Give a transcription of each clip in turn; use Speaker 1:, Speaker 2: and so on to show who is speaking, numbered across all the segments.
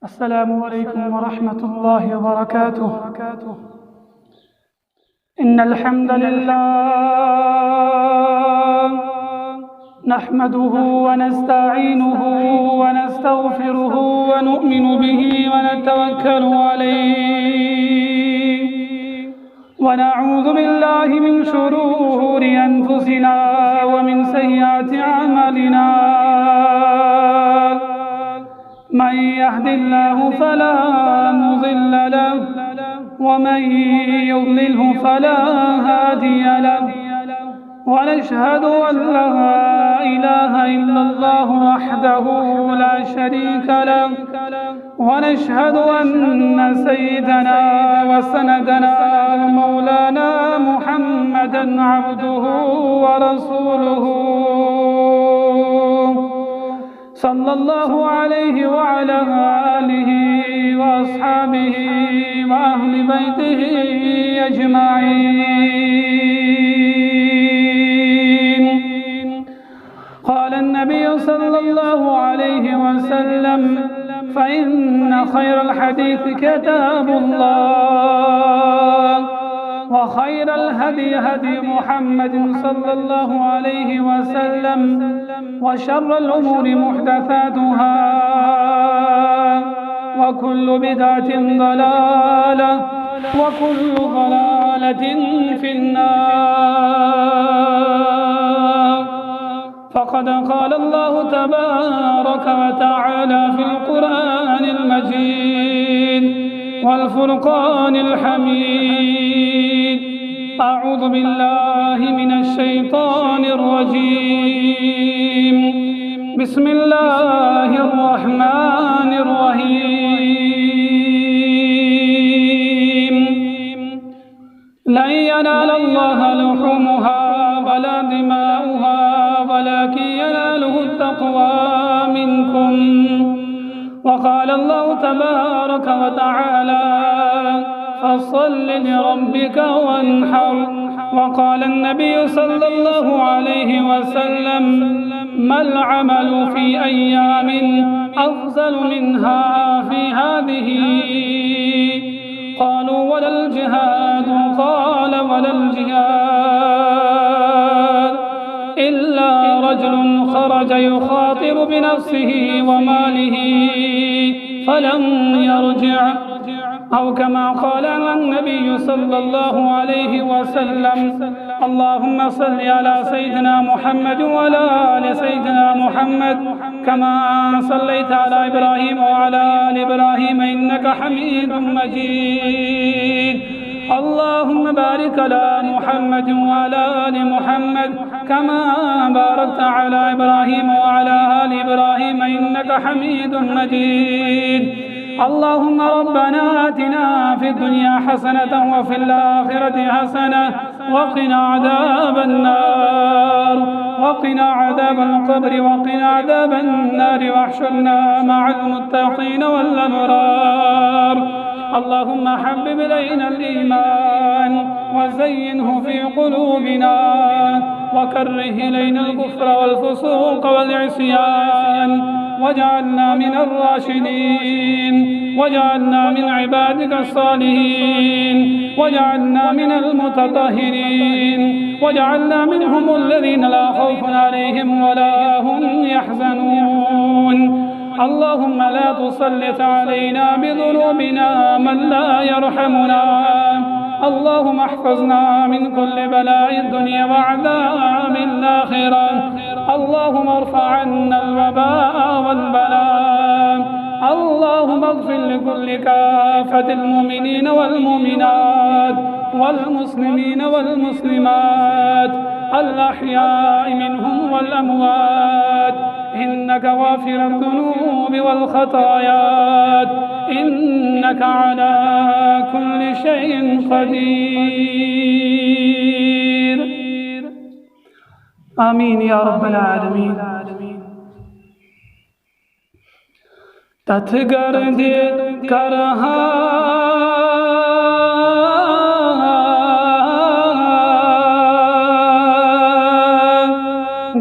Speaker 1: السلام عليكم ورحمة الله وبركاته. إن الحمد لله نحمده ونستعينه ونستغفره ونؤمن به ونتوكل عليه ونعوذ بالله من شرور أنفسنا ومن سيئات أعمالنا. من يهد الله فلا مضل له ومن يضلله فلا هادي له، ونشهد أن لا إله إلا الله وحده لا شريك له، ونشهد أن سيدنا وسندنا ومولانا محمدا عبده ورسوله صلى الله عليه وعلى آله وأصحابه وأهل بيته أجمعين. قال النبي صلى الله عليه وسلم: فإن خير الحديث كتاب الله، وخير الهدي هدي محمد صلى الله عليه وسلم، وشر الأمور محدثاتها، وكل بدعة ضلالة، وكل ضلالة في النار. فقد قال الله تبارك وتعالى في القرآن المجيد والفرقان الحميد: أعوذ بالله من الشيطان الرجيم. بسم الله الرحمن الرحيم. لن ينال الله لحومها ولا دماؤها ولكن يناله التقوى منكم. وقال الله تبارك وتعالى: فصل لربك وانحر. وقال النبي صلى الله عليه وسلم: ما العمل في أيام أفضل منها في هذه؟ قالوا: ولا الجهاد. قال: ولا الجهاد إلا رجل خرج يخاطر بنفسه وماله فلم يرجع، أو كما قال النبي صلى الله عليه وسلم. اللهم صل على سيدنا محمد وعلى آل سيدنا محمد كما صليت على إبراهيم وعلى آل إبراهيم إنك حميد مجيد. اللهم بارك على محمد وعلى آل محمد كما باركت على إبراهيم وعلى آل إبراهيم إنك حميد مجيد. اللهم ربنا آتنا في الدنيا حسنة وفي الآخرة حسنة وقنا عذاب النار، وقنا عذاب القبر، وقنا عذاب النار، واحشرنا مع المتقين والأبرار. اللهم حبب إلينا الإيمان وزينه في قلوبنا، وكره إلينا الكفر والفسوق والعصيان، واجعلنا من الراشدين، واجعلنا من عبادك الصالحين، واجعلنا من المتطهرين، واجعلنا منهم الذين لا خوف عليهم ولا هم يحزنون. اللهم لا تسلط علينا بذنوبنا من لا يرحمنا. اللهم احفظنا من كل بلاء الدنيا وعذاب الآخرة. اللهم ارفع عنا الوباء والبلاء. اللهم اغفر لكل كافة المؤمنين والمؤمنات والمسلمين والمسلمات الأحياء منهم والأموات، إنك غافر الذنوب والخطايا، إنك على كل شيء قدير. آمين يا رب العالمين. तथगर्द करहा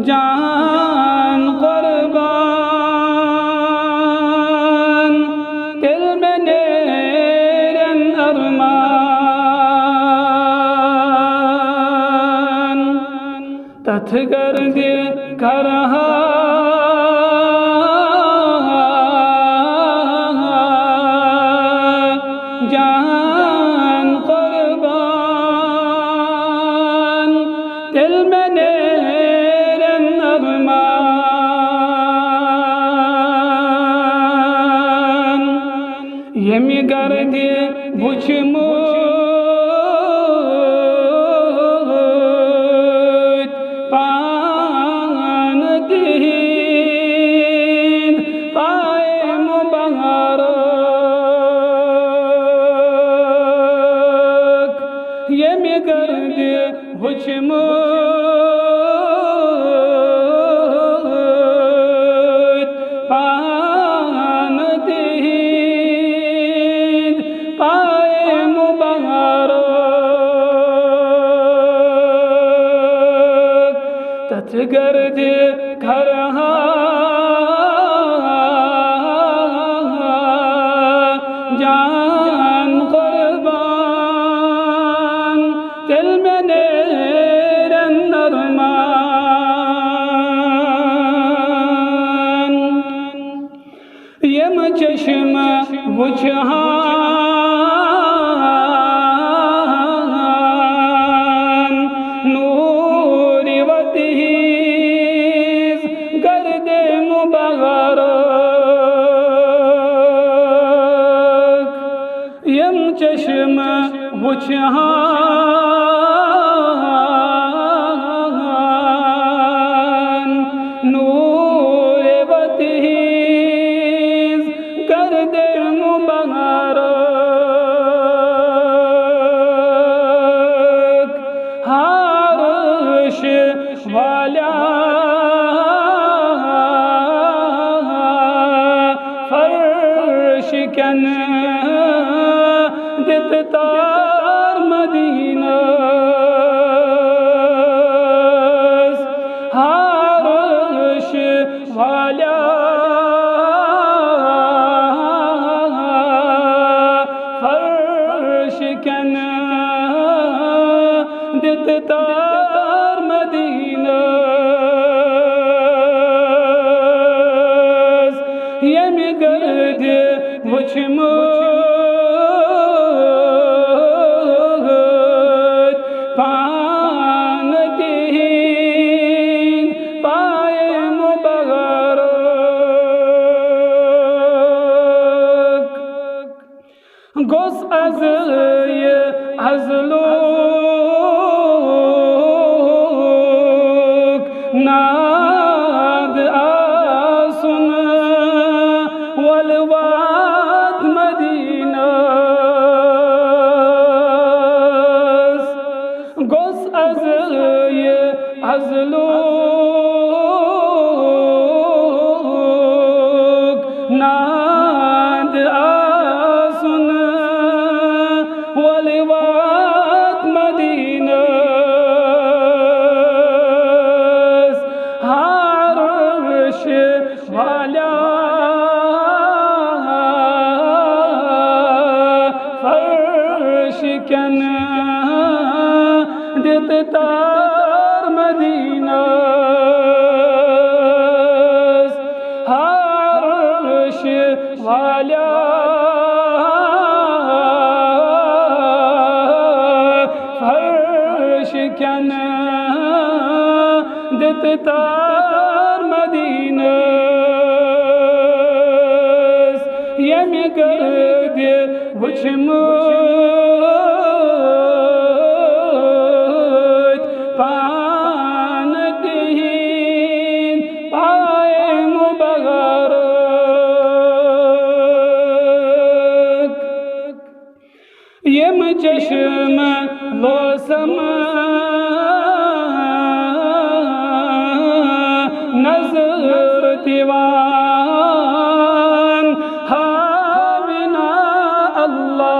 Speaker 1: जान कुर्बान तथ गर्द करहा जान कुर्बान दिल में नेरे नरमान यमी गर्द बुझमुत पान दीन पाए मुबारक यमी गर्द बुझमुत पान दीन पाए मुबारक तथ गर्द करहा जान कुर्बान दिल में नेरे नरमान यम चश्म वुजहान नूर वतीज गर्द मुबारक यम चश्म वुजहान नूर वतीज गर्द मुबारक हारश वाला फर्श कन दित तार मदीना हारश वाला फर्श कन दित तार मदीना यमी गर्द बुझमुत पान दीन पाए मुबारक गोस az ye azluk नाद आसुन वलवात मदीना गोस az ye azluk नाद आसुन वलवात मदीना हारश वाला फर्श कन दित तार मदीना हारश वाला फर्श कन दित तार मदीना यमी गर्द बुझमुत पान दीन पाए मुबारक यम चश्म लोसम नजर दीवान हाविना अल्लाह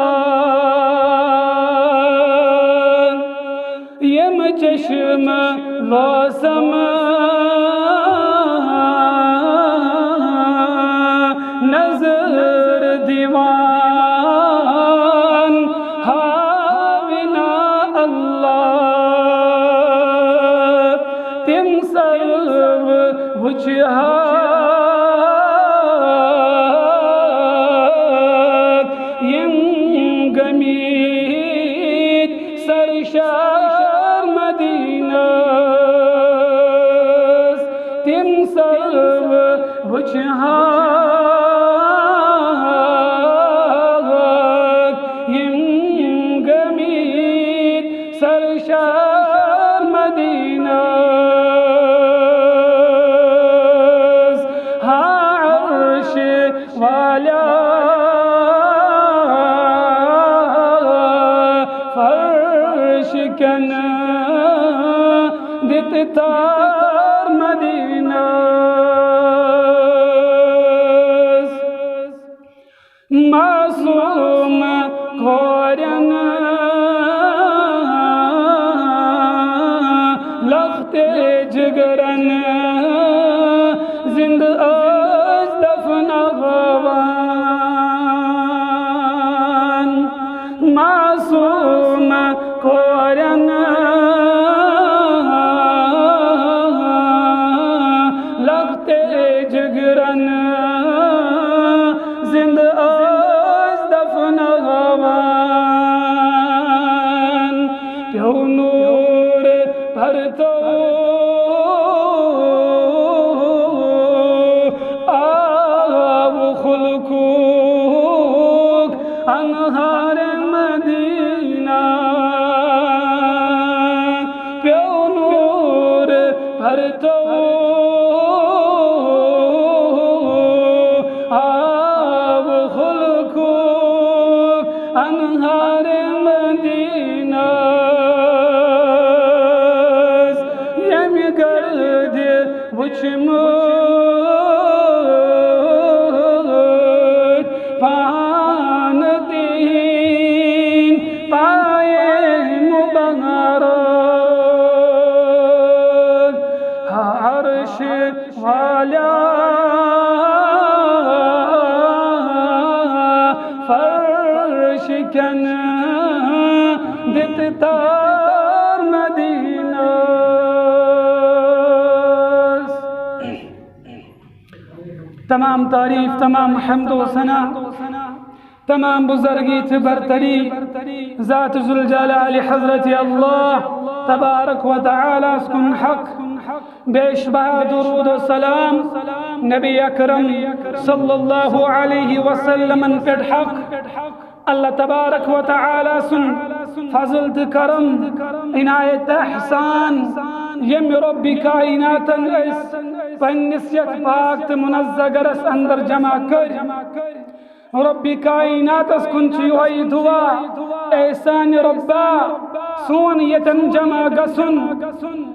Speaker 1: यम चश्म लोसम नजर दीवान हाविना अल्लाह वाल्या फर्श कन दित तार मदीना मासूम खोरन लखते जिगरन जिंद आज दफन गवान मासूम खोरन लखते जिगरन जिंद आज दफन गवान प्यो नूर भरतो अनहार मदीना प्यो नूर भरतो आब खुलको अनहार मदीना यम गर्द वुचमो वाल्या फर्श कन दित तार मदीना तमाम तारीफ तमाम हम्द व सना तमाम बुजुर्गी थ बरतरी ज़ात जुल जलाल हज़रत अल्लाह तबारक व तआला सुन हक बेशबहा दुरूद व सलाम नबी अकरम सल्लल्लाहु अलैहि वसल्लम पे हक अल्लाह तबारक व तआला सुन फजल त करम इनायत एहसान यम रब्बी कायनातन पन्निस यथ पाक त मुनज़्ज़ह गरस अंदर जमा कर रब्बी कायनातस कुन योही दुआ एहसान रब्बा सोन यतन जमा गसुन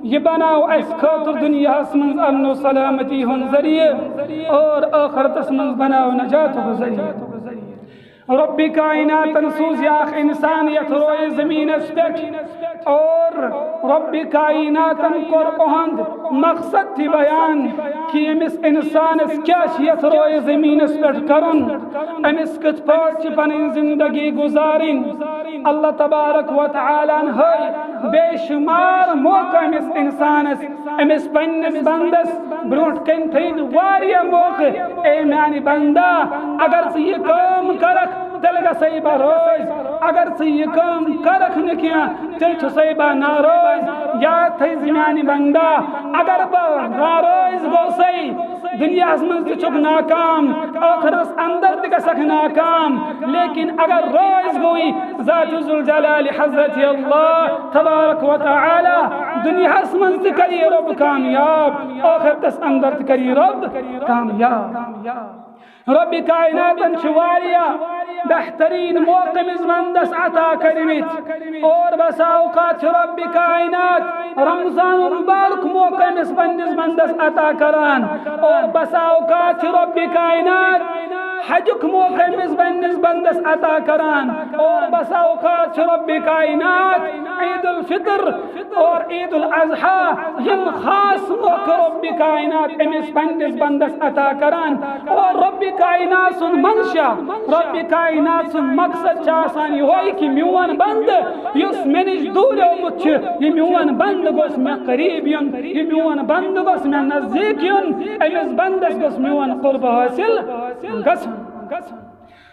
Speaker 1: ये बनाओ अस खातिर दुनियास मंज अमन सलामती हुन जरिए और आखिरतस मंज बनाओ नजात जरिए रब्बी कायनातन सूज याख इंसानियत रोए जमीन पे और रब्बी कायनातन कोर ओहंद मकसद थी बयान कि अमिस इंसानस क्या यथ रोए जमीन पे करन अमिस कत पाट पन जिंदगी गुजारिन अल्लाह तबारक व तआला है बेशुमार मौका अमिस इंसानस अमिस पन्निस बंदस ब्रोट कन थीन वारिया मौका ए मानी बंदा अगर ये काम करक तल गई रोज अगर यह काम करख न तेल सैबा नारोज याद थी मानी बंदा अगर बह नारोज गो सही दुनिया मज नाकाम आखिरस अंदर तक नाकाम लेकिन अगर रोज गोई ज़ात जुल जलाल हज़रत अल्लाह तबारक व तआला दुनिया मज करी रब कामयाब आखिरतस अंदर करी रब कामयाब रब्बी कायनातन वारिया बेहतरीन मौके मंदस अता करमित और बसा औकात रब्बी कायनात रमजान मुबारक मौके मंदस अता करान और बसा औकात रब्बी कायनात हजुक मौके बंदस अता करान और बसा औकात रब्बी कायनात ईद उल फितर और ईद उल अज़हा यम खास मौके रब्बी कायनात एमिस बंदस अता करान और रब्बी कायनात सुन मंशा रब्बी कायनात सुन मकसद चासान योई कि म्यून बंद युस मेनिश दूर मुछ ये म्यून बंद गोस में करीब युन ये म्यून बंद गोस में नजदीक युन एमिस बंदस गोस म्यून कुर्ब हासिल गस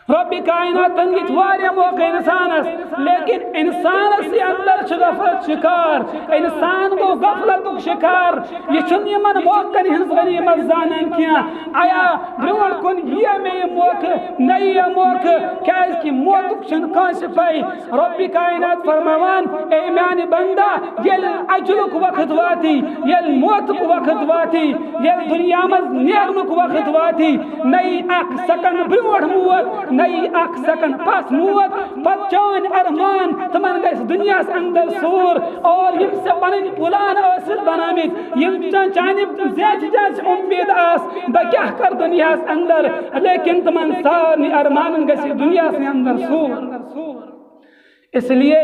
Speaker 1: रब्बी कायनातन दित वारिया मौका इंसानस, लेकिन इंसानस अंदर गफलत शिकार, इंसान गो गफलत शिकार। यह यमन मौकन हज गनीमत जानन क्या आया ब्रोट कुन ये मे मौका नई मौका क्या मौतुक कांस पाई। रब्बी कायनात फरमावान ए म्यान बंदा येल अजलुक वक्त वाती, येल मौतुक वक्त वाती, येल दुनिया मज नेरनुक वक्त वाती, नई अख सकन ब्रोट मौत नई अख सकन पास मौत पत चान अरमान तमन गस दुनिया अंदर सूर और यम से पन पुलान असर बनामित यम चाने ज्यादा उम्मीद आस ब क्या कर दुनिया अंदर, लेकिन तमन सारी अरमान गस दुनिया से अंदर सूर। इसलिए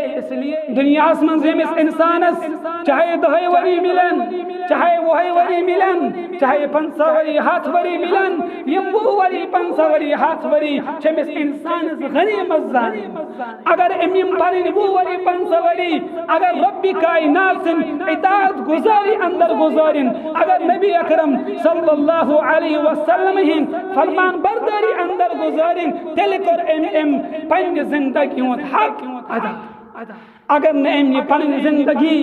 Speaker 1: दुनिया में यमिस इंसानस चाहे 10 वरी मिलन, चाहे 100 वरी मिलन, चाहे 50 वरी 7 वरी मिलन, यम 20 वरी 50 वरी 7 वरी चमिस इंसानस गनीमत जान। अगर एमिम पारिन 20 वरी 50 वरी अगर रब्बी कायनात इताअत गुजारी अंदर गुजारिन, अगर नबी अकरम सल्लल्लाहु अलैहि वसल्लम हिन फरमान बरदारी अंदर गुजारिन, तेल कर एम पन जिंदगी होत हक अदा। अगर न पन जिंदगी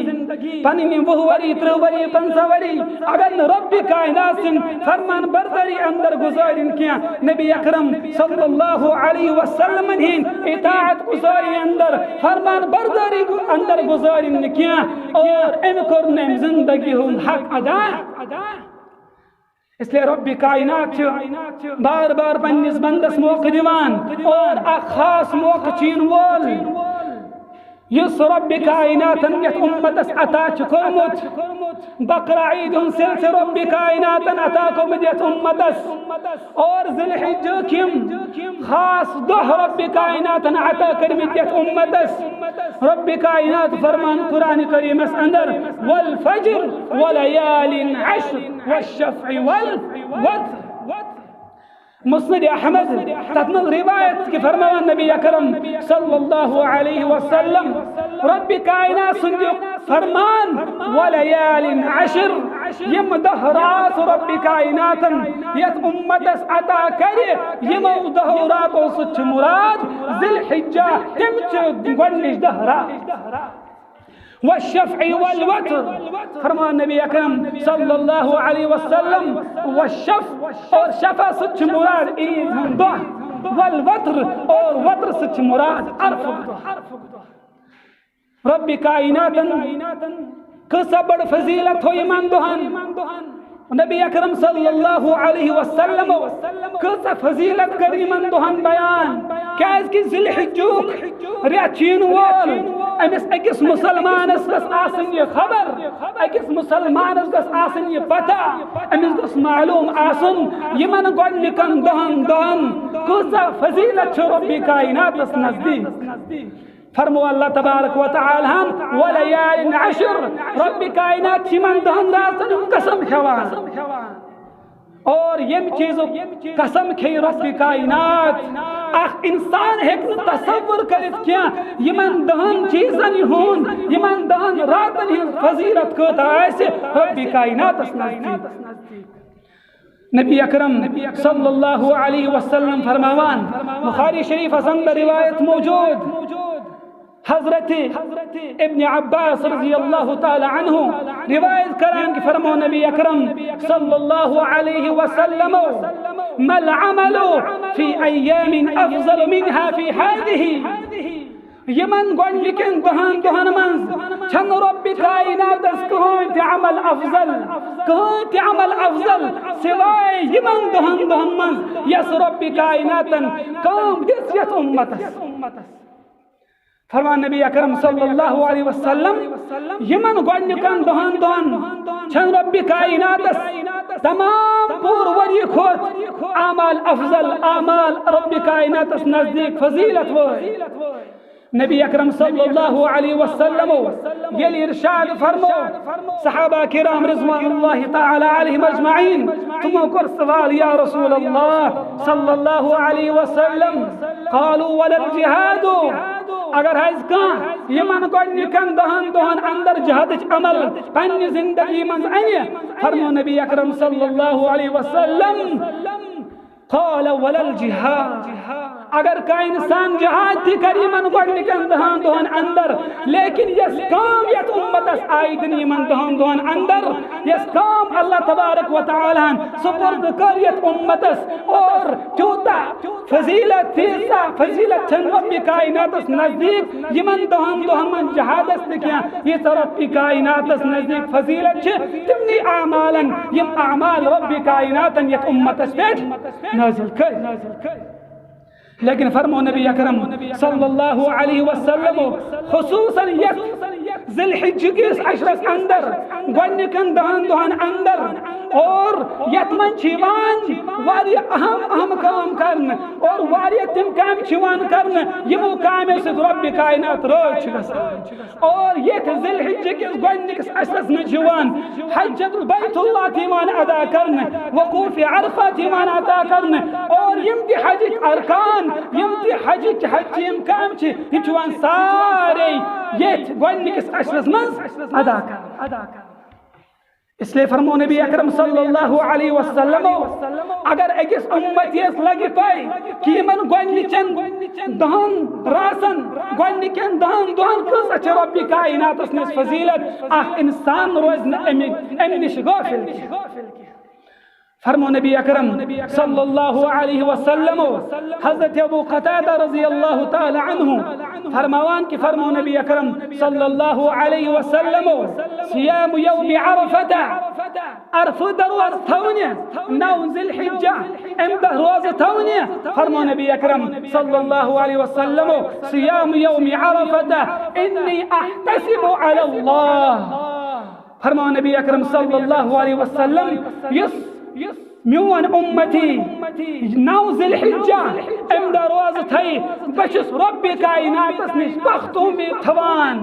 Speaker 1: पन 20 वरी 30 वरी 50 वरी अगर न रब्बी कायनात फरमान बरदारी अंदर गुजारिन क्या नबी अकरम सल्लल्लाहु अलैहि वसल्लम हिन इताअत गुजारी अंदर फरमान बरदारी अंदर गुजारिन क्या और इन करने जिंदगी हुन हक अदा। इसलिए रब्बी कायनात बार बार पन्निस बंदस मौका दिवान और खास मौका चीन वोल युस रब्बी कायनातन यत उम्मतस अता कोरमुत बकरा ईद सिलस रब्बी कायनातन अता कोरमुत यत उम्मतस और ज़िलहिज्जा किम खास दोह रब्बी कायनातन अता करमित यत उम्मतस। रब्बी कायनात फरमान कुरान करीमस अंदर वल फज्र वलयालिन अश्र वश्शफ़्इ वल वत्र। मुस्नद अहमद तत्मल रिवायत की फरमान नबी अकरम सल्लल्लाहु अलैहि वसल्लम रब्बी कायनात सुंजो फरमान वलयालिन अश्र यम दहरात रब्बी कायनातन यत उम्मतस अता करे यम दहरात सुच मुराद ज़िलहिज्जा तिम गोडनिश दहरा वश्शफ़्इ वल वत्र। फरमान नबी अकरम सल्लल्लाहु अलैहि वसल्लम वश्शफ़ और शफ़ा सच मुराद ईद दोह वल वत्र और वत्र सच मुराद अरफ़। रब्बी कायनातन कसा बड़ फजीलत हो ईमान दोहन नबी अकरम सल्लल्लाहु अलैहि वसल्लम कसा फजीलत कर ईमान दोहन बयान क्या इसकी ज़िलहिज्जुक रियाचीन वोल अमिस अकिस मुसलमानस गस आसन ये खबर, अकिस मुसलमानस गस आसन ये पता, अमिस गस मालूम आसन यमन गोडनिकन दोहन कसा फजीलत छ रब्बी कायनातस नजदीक। फरमो अल्लाह तबारक व तआला वलयालिन अश्र रब्बी कायनात यमन दोहन आसन कसम खवान और यम चीज़ों कसम खे रब्बी कायनात अख इंसान हेक तसव्वुर करित क्या यमन दहन चीजन हुन यमन दहन रातन हिंद फजीलत कोता आसे रब्बी कायनात नजदीक। नबी अकरम सल्लल्लाहु अलैहि वसल्लम फरमावान बुखारी शरीफ अंदर रिवायत मौजूद हजरत इब्न अब्बास रज़ी अल्लाह ताला अन्हु रिवायत करान कि फरमो नबी अकरम सल्लल्लाहु अलैहि वसल्लम मल अमलु फी अय्यामिन अफज़ल मिनहा फी हादिही यमन गोडनिकन दोहन मंज छन रब्बी कायनातस कहन अमल अफजल सिवाय यमन दोहन मंज यस रब्बी कायनातन काम दिस यत उम्मतस। फरमान नबी अकरम सल्लल्लाहु अलैहि वसल्लम यमन गोडनिकन दोहन छन रब्बी कायनातस तमाम पूर वरी खोत आमाल अफजल आमाल रब्बी कायनातस नजदीक फजीलत वो नबी अकरम सल्लल्लाहु अलैहि वसल्लम ये इरशाद फरमो सहाबा किराम रिज़वानुल्लाहि तआला अलैहिम अजमईन तुम कर सवाल या रसूल अल्लाह सल्लल्लाहु अलैहि वसल्लम क़ालू वलल जिहाद अगर हज का यमन गोडनिकन दोहन अंदर जिहाद अमल पन्नी जिंदगी मज अने फरमो नबी अकरम सल्लल्लाहु अलैहि वसल्लम क़ाल वलल जिहाद अगर का इंसान जहाद थी करी मन गोडनिकन 10 दोहन अंदर लेकिन यस काम यत उम्मतस आई दिन यमन 10 दोहन अंदर यस काम अल्लाह तबारक व तआला सुपुर्द कर यत उम्मतस और चूता फजीलत तीसा फजीलत छन रब्बी कायनातस नजदीक यमन 10 दोहन मन जहादस तकिया ये रब्बी कायनातस नजदीक फजीलत छ तिमनी आमालन यम आमाल रब्बी कायनातन यत उम्मतस पेट नाजिल कर लेकिन फरमो नबी अकरम सल्लल्लाहु अलैहि वसल्लम खुसूसन ज़िलहिज्ज के अशरस अंदर गोडनिकन 10 दोहन अंदर और यतमन छिवान वारिया अहम काम करन और वारिया तिम काम छिवान करन यमो काम से रब्बी कायनात रोज और ये ज़िलहिज्ज के गोडनिकस अशरस में छिवान हज्जतुल बैतुल्लाह तिमान अदा करन वकूफ अरफा तिमान अदा करन और यम दी हज अरकान यम दी हज यम काम छ यम सारे ये गोडनिकस अशरस में अदा कर इसलिए फरमो नबी अकरम सल्लल्लाहु अलैहि वसल्लम अगर अकिस उम्मतियस लगे पाई कि यमन गोडनिचन 10 रासन गोडनिकन 10 दोहन कस छ रब्बी कायनातस निस फजीलत अख इंसान रोज अमि निश गाफिल फरमो नबी अकरम सल्लल्लाहु अलैहि वसल्लम हजरत अबू कतादा रज़ियल्लाहु तआला अन्हु फरमावान कि फरमो नबी अकरम सल्लल्लाहु अलैहि वसल्लम सियाम यौम अरफा अरफा रोज थवने 9 ज़िलहिज्जा एमदा रोज थवने फरमो नबी अकरम सल्लल्लाहु अलैहि वसल्लम सियाम यौम अरफा इन्नी अहतसिबु अला अल्लाह फरमो नबी अकरम सल्लल्लाहु अलैहि वसल्लम म्यून उम्मती 9 ज़िलहिज्जा एमदा रोज थई बशस रब्बी कायनातस निश बख्त उम्मीद थवान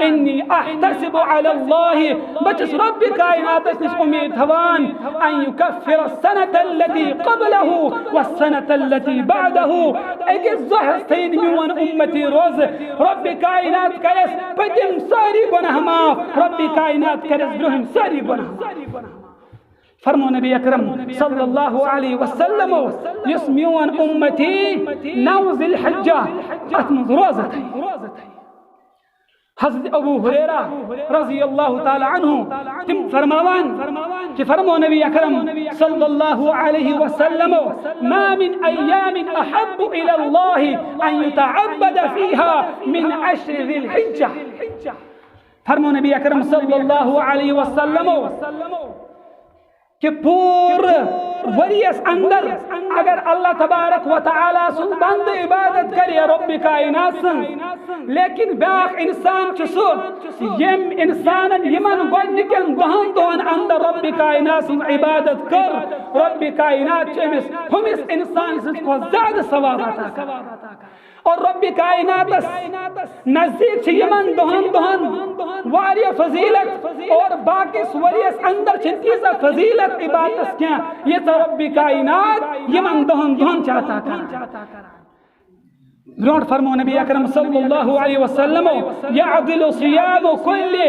Speaker 1: इन्नी अहतसिबु अला अल्लाह बशस रब्बी कायनातस निश उम्मीद थवान अन युकफ्फिर अस्सनत अल्लती क़बलहु वस्सनत अल्लती बअदहु अगिस ज़हस थईन म्यून उम्मती रोज रब्बी कायनात करस पतिम सारी गुनाह माफ रब्बी कायनात करस ब्रहम सारी गुनाह फरमो नबी अकरम सल्लल्लाहु अलैहि वसल्लम यस्मिउन उम्मती 9 ज़िलहिज्जा अतम रोज़ा थी हज़रत अबू हुरैरा रज़ियल्लाहु ताला अन्हु तिम फरमावान कि फरमो नबी अकरम सल्लल्लाहु अलैहि वसल्लम मा मिन अय्यामिन अहब्बु इला अल्लाह अन युतअब्बद फीहा मिन 10 ज़िलहिज्जा फरमो नबी अकरम सल्लल्लाहु अलैहि वसल्लम कि पूरे वरियस अंदर अगर अल्लाह तबारक व तआला सुन बंद इबादत करे रब्बी कायनात लेकिन बाक इंसान चसो यम इंसान यमन गोडनिकन 10 दोहन अंदर रब्बी कायनात इबादत कर रब्बी कायनात चमिस हमिस इंसान से को ज्यादा सवाब अता कर और रब्बी कायनातस नजदीक यमन 10 दोहन वारिया फजीलत और बाकी वरियस अंदर छीजा फजीलत इबादत क्या ये तो रब्बी कायनात यमन 10 दोहन चाहता कर ब्रोड फरमो नबी अकरम सल्लल्लाहु अलैहि वसल्लम यअदिलु सियाम कुल्ली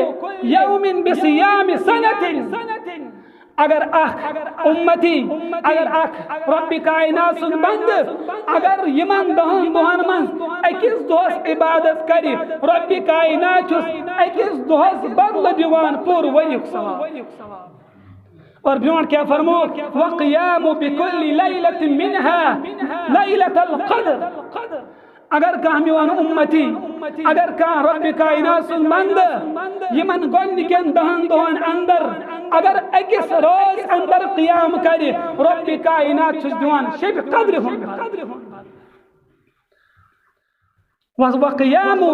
Speaker 1: यौमिन बिसियाम सनतिन अगर आख उम्मती अगर आख रब्बी कायनात सुन बंद अगर यमन 10 दोहन मन अकिस दोस इबादत करी रब्बी कायनात अकिस दोस बदल दिवान पूर वयुक सवाब और ब्योंड क्या फरमो वक़ियामु बिकुल्ली लैलतिन मिनहा लैलतुल क़द्र अगर कह म्योन उम्मती अगर कह रब्बी कायनात सुन बंद यमन गोडनिकन 10 दोहन अंदर अगर अकिस रोज अंदर क़ियाम करे रब्बी कायनात छुस दिवान शब क़द्र होन वक़ियामु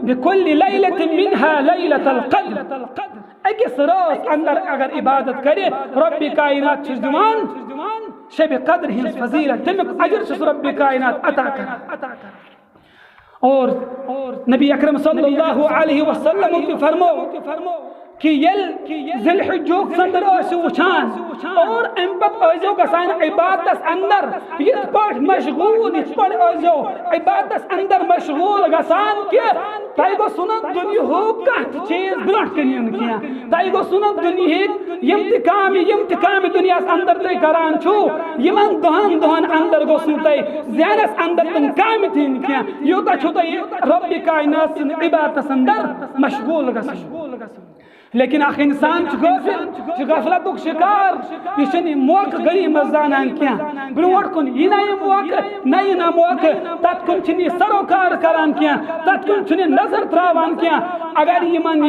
Speaker 1: बिकुल्ली लैलतिन मिनहा लैलतुल क़द्र अकिस रोज अंदर अगर इबादत करे रब्बी कायनात छुस दिवान शब क़द्र हिन फजीलत तमिक अजर छुस रब्बी कायनात अता कर और नबी अकरम सल्लल्लाहु अलैहि वसल्लम की फरमो कि ज़िलहिज्जुक संदर वुचान और अम पो गसान इबादत अंदर यथ पट मशगूल यथ पट इबादत अंदर मशगूल गसान कि तय गो सुन दुनिया कत चीज ब्रोह कन क्या तय गो सुन दुनिया यम काम दुनिया अंदर तय करान छु यमन दोहन अंदर गो सुन तय ज़हनस अंदर तुम काम थीन क्या यूता छु तय रब्बी कायनात इबादत अंदर मशगूल गसन लेकिन अख इंसान गफलत शिकार यह मौक गरी मजानान क्या ब्रोट कुन यह मौक ना मौक तथ कुन सरोकार करान क्या तथ कुन नजर त्रावान क्या अगर यमन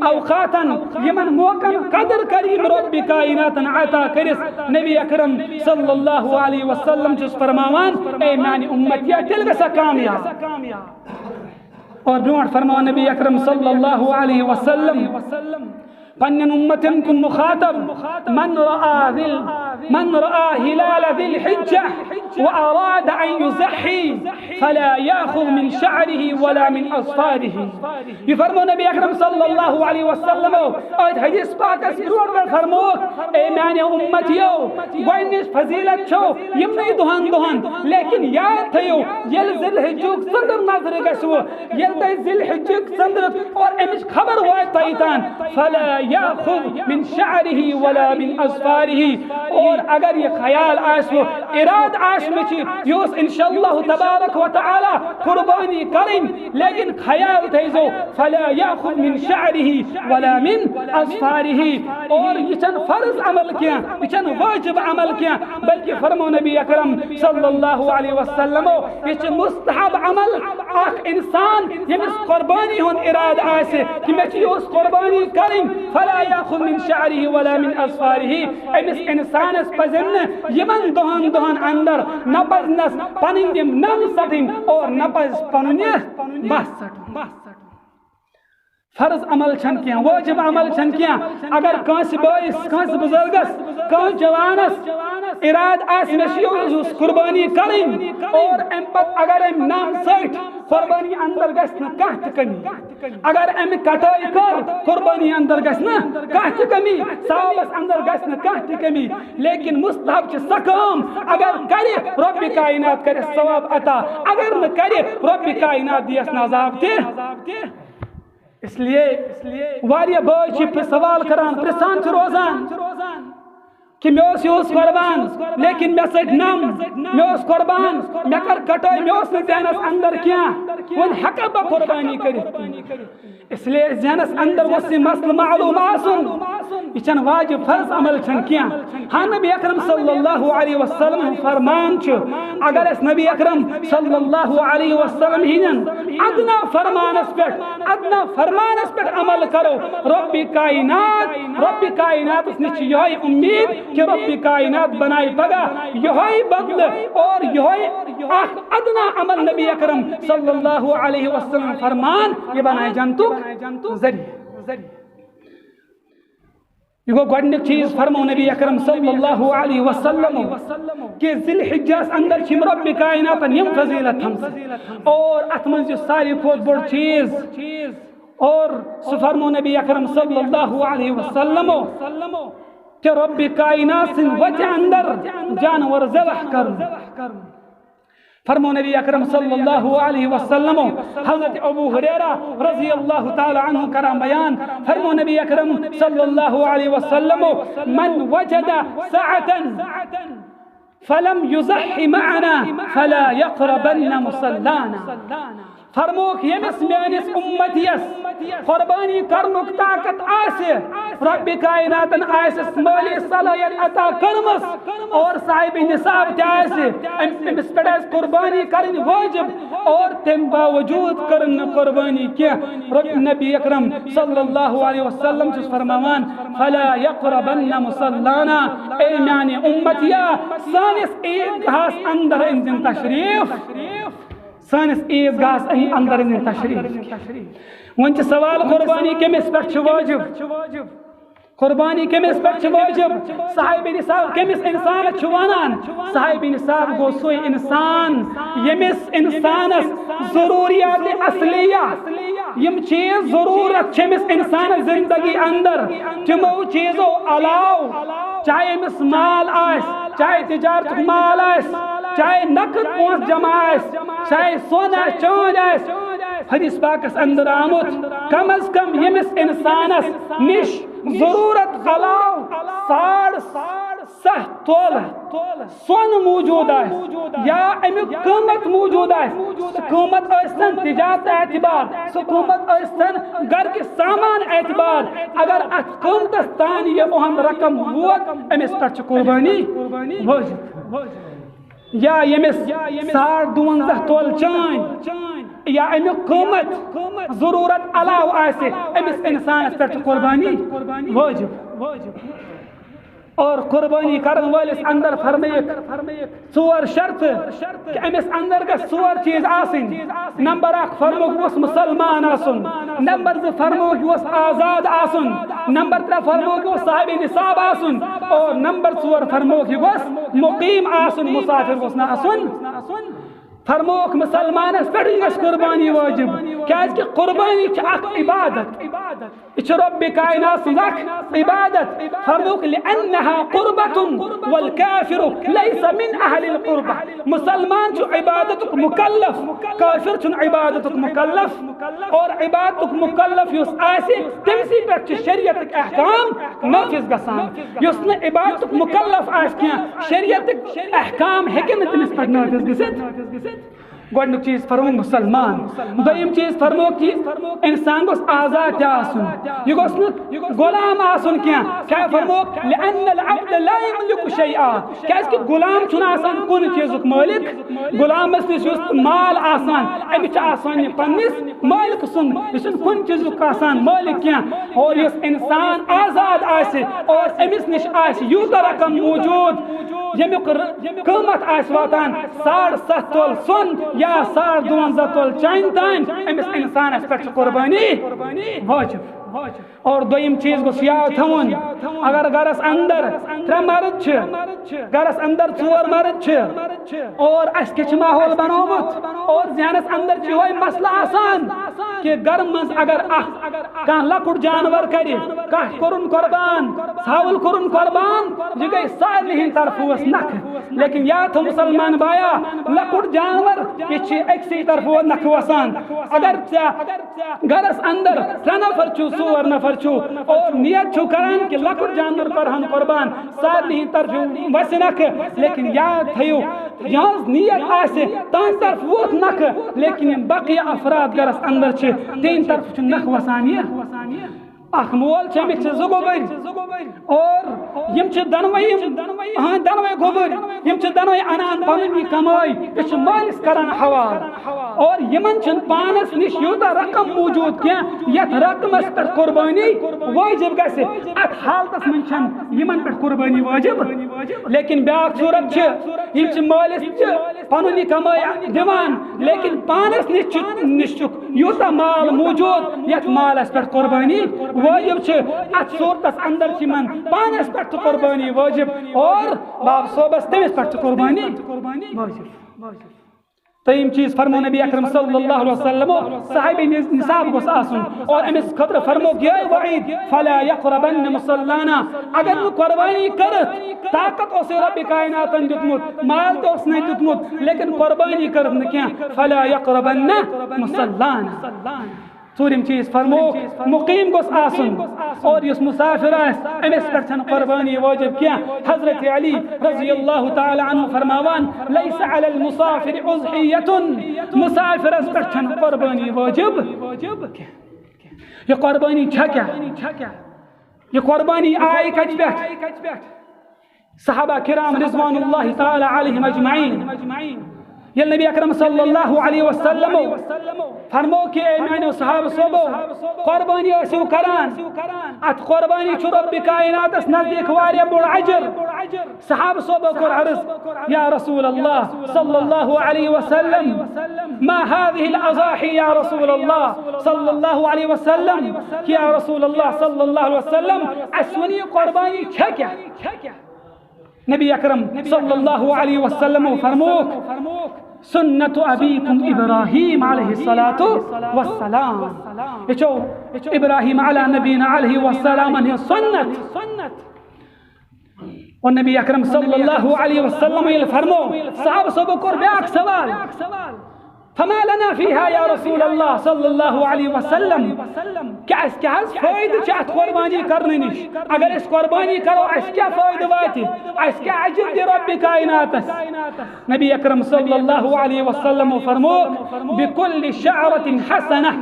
Speaker 1: अवकातन यमन मौकन कदर करीम रब्बी कायनातन अता करिस नबी अकरम सल्लल्लाहु अलैहि वसल्लम चुस फरमावान ए मानी उम्मतिया तिल गसा कामयाब और ब्रोट फरमाओ नबी अकरम सल्लल्लाहु अलैहि वसल्लम पन्न उम्मतन कुन मुखातब मन रआ हिलाल ذिल हिज्जा वअराद अन युज़ही फला याखुज़ मिन शअरिही वला मिन अस्फारिही ये फरमाओ नबी अकरम सल्लल्लाहु अलैहि वसल्लम और हदीस पाक ब्रोट फरमाओ ए माने उम्मतियो गोइनिस फजीलत छो यमने दोहन लेकिन याद थयो यल ज़िल हिज्जुक संदर नजर गसो यल तय ज़िल हिज्जुक संदर और अमिस खबर वात तयतान फला याखुज़ मिन शअरिही वला मिन अस्फारिही और अगर ये ख्याल आसो इराद आस में योस इंशाअल्लाह तबारक व तआला कुर्बानी करें लेकिन ख्याल थैजो फला याखुज़ मिन शअरिही वला मिन अस्फारिही और ये चन फर्ज अमल किया ये चन वाजिब अमल किया बल्कि फरमो नबी अकरम सल्लल्लाहु अलैहि वसल्लम ये चन मुस्तहब अमल आख इंसान यमिस कुर्बानी हुन इराद आसे कि मैं योस कुर्बानी करें फला याखुज़ मिन शअरिही वला मिन अस्फारिही अमिस इंसान पजन यमन दोहन अंदर नपजनस पनिन नम सटिन और नपज पनुन बस सटुन फर्ज अमल छन क्या वाजिब अमल छन क्या अगर कांस बॉइस कांस बुजुर्गस कांस जवानस इराद आस में कुर्बानी करें और अम पत अगर अम नाम सट कुर्बानी अंदर गस न कह कमी अगर अम कटाई कर कुर्बानी अंदर गस न कह कमी सावस अंदर गस न कह कमी लेकिन मुस्तहब छ सकम अगर करे रब्बी कायनात करे सवाब अता अगर न करे रब्बी कायनात दियस नजाब ते इसलिए वारिया बॉय सवाल करान प्रसान रोजान कि मे कुर्बान लेकिन मे सट नम मे कुर्बान मे कर कटाई मे जहनस अंदर क्या वन हक बह कुर्बानी कर इसलिए जहनस अंदर वो मसल मालूम यह वाजिब फर्ज अमल क्या हाँ नबी अकरम सल्लल्लाहु अलैहि वसल्लम फरमान अगर नबी अकरम सल्लल्लाहु अलैहि वसल्लम हिन अदना फरमानस पे अमल करो रब्बी कायनात निश यही उम्मीद कि रब्बी कायनात बनाई पगा यही बदल और यही अदना अमल नबी अकरम सल्लल्लाहु अलैहि वसल्लम फरमान ये बनाए जंतु जरिए ये गोडनिक चीज फरमाओ नबी अकरम सल्लल्लाहु अलैहि वसल्लम कि ज़िल हिज्जा अंदर छिम रब्बी कायनात यम फजीलत हम और अतमन सारी खोत बड़ चीज और फरमाओ नबी अकरम सल्लल्लाहु अलैहि वसल्लम कि रब्बी कायनात सिन वजह अंदर जानवर ज़बह कर फरमाओ नबी अकरम सल्लल्लाहु अलैहि वसल्लम हज़रत अबू हुरैरा रज़ी अल्लाह ताला अन्हु करा बयान फरमाओ नबी अकरम सल्लल्लाहु अलैहि वसल्लम मन वजद सअतन फलम युज़ही मअना फला यक़रबन्न मुसल्लाना फरमोक यमिस मेनिस उम्मतियस कुर्बानी करनुक ताकत आसे रब्बी कायनातन आसिस माली सलाहियत अता करमस और साहिब निसाब ते आसे अमिस पे कुर्बानी करनी वाजिब और तम बावजूद करन कुर्बानी क्या नबी अकरम सल्लल्लाहु अलैहि वसल्लम जिस फरमान फला यक़रबन्न मुसल्लाना ए मानी उम्मतिया सानिस ईदगाह अंदर इंजन तशरीफ सानिस ईदगाह अंदर इंजन तशरीफ वन सवाल कुर्बानी कमिस पे वाजिब कुर्बानी कमिस पे वाजिब साहिब निसाब कमिस इंसान वनान साहिब निसाब गो सो इंसान यमिस इंसानस जरूरियात असलिया यम चीज जरूरत छमिस इंसान जिंदगी अंदर तमो चीजों अलाव चाहे मिस माल आस चाहे तिजारत माल आस चाहे नकद पोंस जमा आस चाहे सोना चांद आस हदीस पाकस अंदर आमुत कम अज कम यमिस इंसानस निश जरूरत अलाव 7.5 तोल सोन मौजूद है या अमुक कीमत मौजूद है कीमत आसन तिजारत एतबार कीमत घर के सामान एतबार अगर अत कीमतस तान ये ओहन रकम वोत अमिस पे कुर्बानी वाजिब या यमिस 52 तोल चान या अमुक कीमत जरूरत अलाव आसे अमिस इंसानस पे कुर्बानी वाजिब और कुर्बानी करन वालिस अंदर फरमायक 4 शर्त कि अमिस अंदर गस 4 चीज आसिन नंबर 1 फरमोक वस मुसलमान आसन नंबर 2 फरमोक वस आजाद आसन नंबर 3 फरमोक वस साहिब निसाब आसन और नंबर 4 फरमोक वस मुकीम आसन मुसाफिर वस ना आसन फरमोक मुसलमानस पे कुर्बानी वाजिब क्या कि कुर्बानी इबादत रब कायनात इबादत फरमोक लिअन्नहा कुर्बतुन वल काफिर लैस मिन अहलिल कुर्बा मुसलमान छु इबादतुक मुकल्लफ काफिर छु इबादतुक मुकल्लफ और इबादतुक मुकल्लफ युस आसे तमसी पे शरीयतक अहकाम नाफिज गसान युस न इबादतुक मुकल्लफ आस क्या शरीयतक अहकाम हेकन तमस पे नाफिज गसित गोडनुक चीज फरमो मुसलमान दोयम चीज फरमो कि इंसान गोस आजाद आसन ये गोस न गुलाम आसन क्या फरमो लिअन्न अल-अब्द ला यमलिकु शैआ क्या कि गुलाम छु आसान कुन चीजुक मालिक गुलामस निश माल आसान अमि छ आसान पन्निस मालिक सुन इस कुन चीजुक आसान मालिक क्या और इस इंसान आजाद आसे और अमिस निश आसे यूता रकम मौजूद यमिक कीमत आस वातान 7.5 तोल सुन या 52 तोल चाइन तान अमिस इंसानस पे कुर्बानी वाजिब और दोयम चीज गोस याद थवन अगर गरस अंदर 3 मर्द छ गरस अंदर 4 मर्द छ और अस के माहौल बनोमुत और जहनस अंदर छ होय मसला आसान कि घर मज अगर कह लकुट जानवर करे कह करुन कुर्बान सावल करुन कुर्बान ये गई सारी तरफ वस नख लेकिन या तो मुसलमान बाया लकुट जानवर ये छ एक्सी तरफ नख वसान अगर गरस अंदर 3 नफर छु 4 नफर छु और नियत छु करान कि लकुट जानवर करहन कुर्बान सारी तरफ वस नख लेकिन याद थयो यहाँ नियत आसे तान तरफ वोत नख लेकिन बकिया अफराद गरस अंदर छ 3 तरफ छु नख वसानिया अख मोल छ मिछ जुगोबर और यम छ दनवई हां दनवई गोबर यम छ दनवई अनान पननी कमाई इस मालिस करन हवाल और यमन छ पानस निश युता रकम मौजूद क्या यत रकमस पे कुर्बानी वाजिब गसे अत हालतस मन छ यमन पे कुर्बानी वाजिब लेकिन ब्याक सूरत छ यम छ मालिस छ पननी कमाई दिवान लेकिन पानस निश युता माल मौजूद यत मालस पे कुर्बानी वाजिब छ अत सूरतस अंदर छ मन पानस पे कुर्बानी वाजिब और बाप सोबस तमिस पे कुर्बानी वाजिब तयम चीज फरमो नबी अकरम सल्लल्लाहु अलैहि वसल्लम साहिब निसाब गोस आसन और अमिस खतर फरमो गय वईद फला यक़रबन मुसल्लाना अगर नु कुर्बानी करत ताकत ओस रब कायनातन दितमुत माल तो उसने दितमुत लेकिन कुर्बानी करत न क्या फला यक़रबन मुसल्लाना सूरम चीज फरमो मुकीम गोस आसन और इस मुसाफिर अमिस पे कुर्बानी वाजिब क्या हजरत अली रज़ी अल्लाह तआला अन्हु फरमावान लैस अलल मुसाफिर उज़हियतुन मुसाफिर पे कुर्बानी वाजिब ये कुर्बानी छ क्या ये कुर्बानी आई कच पे सहाबा किराम रिज़वानुल्लाह तआला अलैहिम अजमईन ये नबी अकरम सल्लल्लाहु अलैहि वसल्लम फरमो कि मैंने सहाब सोबो कुर्बानी ऐसो करान अत कुर्बानी छु रब्बि कायनातस नजदीक वारिया बोड़ अजर सहाब सोबो कर अर्ज या रसूल अल्लाह सल्लल्लाहु अलैहि वसल्लम मा हादिहि अज़ाही या रसूल अल्लाह सल्लल्लाहु अलैहि वसल्लम या रसूल अल्लाह सल्लल्लाहु अलैहि वसल्लम असवनी कुर्बानी छ क्या नबी अकरम सल्लल्लाहु अलैहि वसल्लम फरमोक सुन्नत अबीकुम इब्राहीम अलैहिस्सलातु वस्सलाम इचो इब्राहीम अला नबीना अलैहि वस्सलाम ने सुन्नत और नबी अकरम सल्लल्लाहु अलैहि वसल्लम ये फरमो साहब सब को ब्याक सवाल फमा लना फीहा या रसूल अल्लाह सल्लल्लाहु अलैहि वसल्लम क्या इसके फायदे चाहत कुर्बानी करने निश अगर इस कुर्बानी करो इस क्या फायदा वाती इस क्या अजर दे रब्बि कायनात नबी अकरम सल्लल्लाहु अलैहि वसल्लम फरमो बिकुल्लि शअरतिन हसना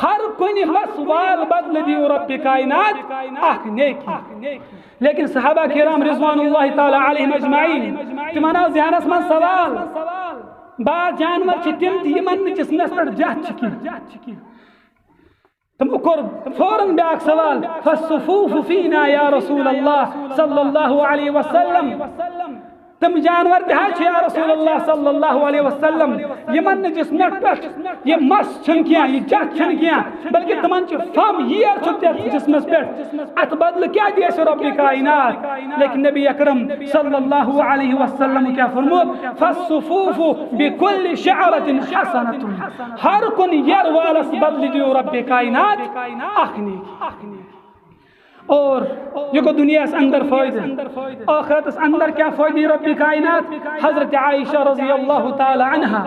Speaker 1: हर कोई मसवाल बदल दी रब्बि कायनात आख नेकी लेकिन सहाबा किराम रिज़वानुल्लाहि ताला अलैहिम अजमाइन तिमना ज़हनस मन सवाल बाद जानवर तिम यमन जिस्मस पर जात तमो कोर फौरन ब्याक सवाल फस्सुफूफ फीना या रसूल अल्लाह सल्लल्लाहु अलैहि वसल्लम तम जानवर तह या रसूल अल्लाह सल्लल्लाहु अलैहि वसल्लम यमन जिस्मस पर ये मस छन किया ये जात छन किया बल्कि तमन च फम ये छुते जिस्मस पर अत बदल क्या दिए रब्बि कायनात लेकिन नबी अकरम सल्लल्लाहु अलैहि वसल्लम क्या फरमो फस्सुफूफ बिकुल्लि शअरतिन हसनतुन हर कुन यर वालस बदल दियो रब्बि कायनात अखनी और ये को दुनिया के अंदर फायदे आखिरत के अंदर क्या फायदे रब्बि कायनात हजरत आयशा रज़ी अल्लाह ताला अन्हा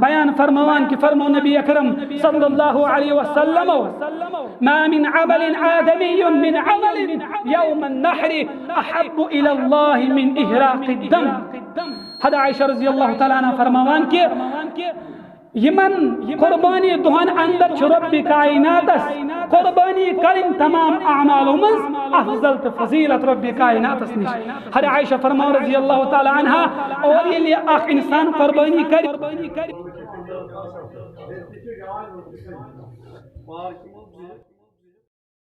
Speaker 1: बयान फरमान कि फरमो नबी अकरम सल्लल्लाहु अलैहि वसल्लम मा मिन अमल आदमी मिन अमल यौम अन्नहर अहब्बु इला अल्लाह मिन इहराक़ दम हद आयशा रज़ी अल्लाह ताला अन्हा फरमान कि यमन कुर्बानी दुहन अंदर रब्बि कायनातस कुर्बानी करिन तमाम अमालों में अफजल तो फजीलत रब्बि कायनातस निश हर आयशा फरमा रज़ी अल्लाह ताला अन्हा और ये लिए आख इंसान कुर्बानी कर